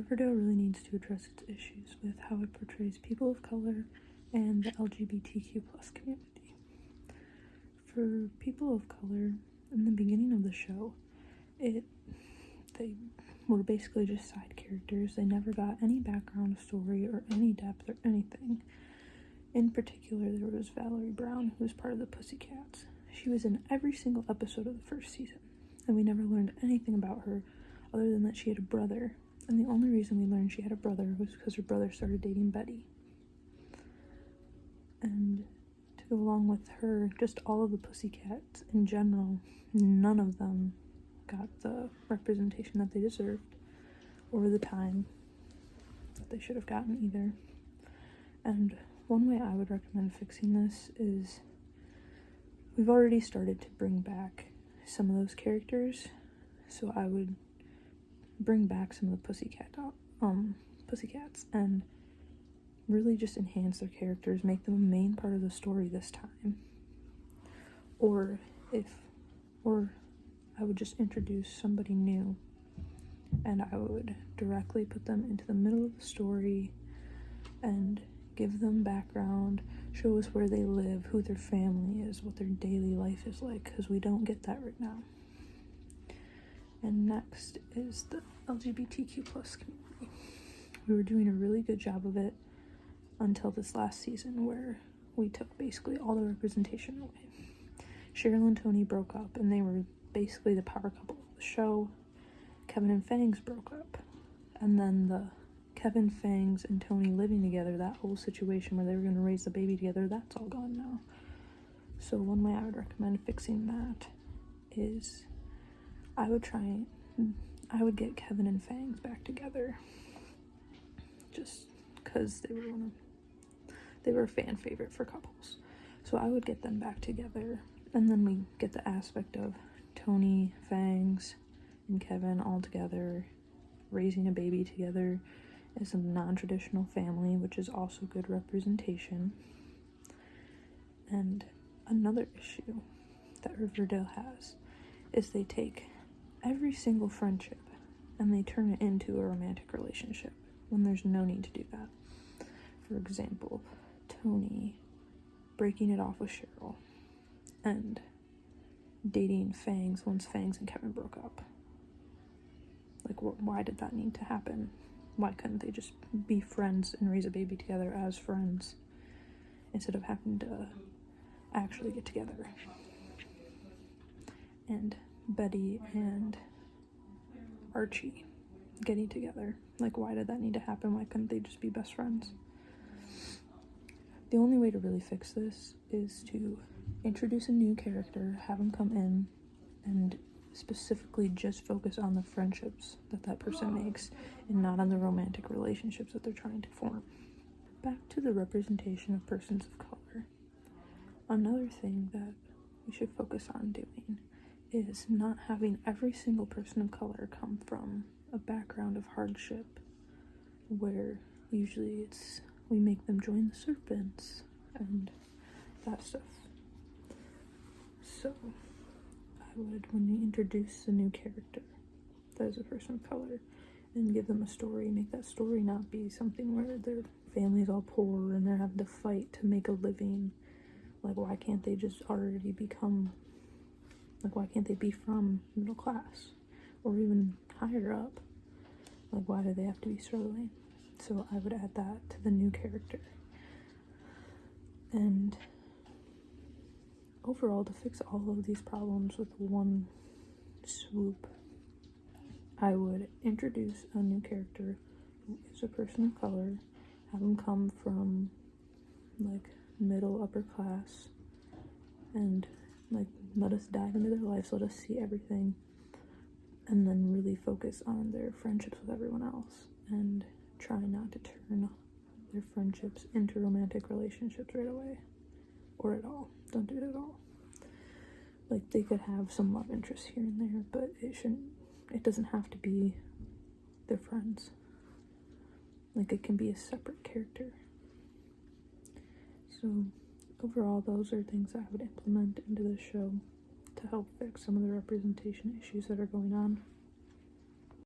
Riverdale really needs to address its issues with how it portrays people of color and the LGBTQ plus community. For people of color, in the beginning of the show, they were basically just side characters. They never got any background story or any depth or anything. In particular, there was Valerie Brown, who was part of the Pussycats. She was in every single episode of the first season, and we never learned anything about her other than that she had a brother. And the only reason we learned she had a brother was because her brother started dating Betty. And to go along with her, just all of the Pussycats in general, none of them got the representation that they deserved or the time that they should have gotten either. And one way I would recommend fixing this is we've already started to bring back some of those characters, so I would bring back some of the Pussycats and really just enhance their characters, make them a main part of the story this time. Or I would just introduce somebody new and I would directly put them into the middle of the story and give them background, show us where they live, who their family is, what their daily life is like, because we don't get that right now. And next is the LGBTQ plus community. We were doing a really good job of it until this last season where we took basically all the representation away. Cheryl and Tony broke up and they were basically the power couple of the show. Kevin and Fangs broke up. And then the Kevin, Fangs, and Tony living together, that whole situation where they were going to raise the baby together, that's all gone now. So one way I would recommend fixing that is I would get Kevin and Fangs back together just because they were a fan favorite for couples. So I would get them back together, and then we get the aspect of Tony, Fangs, and Kevin all together, raising a baby together as a non-traditional family, which is also good representation. And another issue that Riverdale has is they take every single friendship and they turn it into a romantic relationship when there's no need to do that. For example, Tony breaking it off with Cheryl and dating Fangs once Fangs and Kevin broke up. Like, why did that need to happen? Why couldn't they just be friends and raise a baby together as friends instead of having to actually get together? And Betty and Archie getting together. Like, why did that need to happen? Why couldn't they just be best friends? The only way to really fix this is to introduce a new character, have them come in, and specifically just focus on the friendships that person makes and not on the romantic relationships that they're trying to form. Back to the representation of persons of color. Another thing that we should focus on doing is not having every single person of color come from a background of hardship where usually we make them join the serpents and that stuff. So I would, when you introduce a new character that is a person of color and give them a story, make that story not be something where their family's all poor and they're having to fight to make a living. Like, why can't they just already become, like, why can't they be from middle class or even higher up? Like, why do they have to be struggling? So I would add that to the new character. And overall, to fix all of these problems with one swoop, I would introduce a new character who is a person of color, have them come from, like, middle, upper class, and, like, let us dive into their lives, let us see everything, and then really focus on their friendships with everyone else, and try not to turn their friendships into romantic relationships right away, or at all. Don't do it at all. Like, they could have some love interests here and there, but it doesn't have to be their friends. Like, it can be a separate character. So overall, those are things I would implement into the show to help fix some of the representation issues that are going on.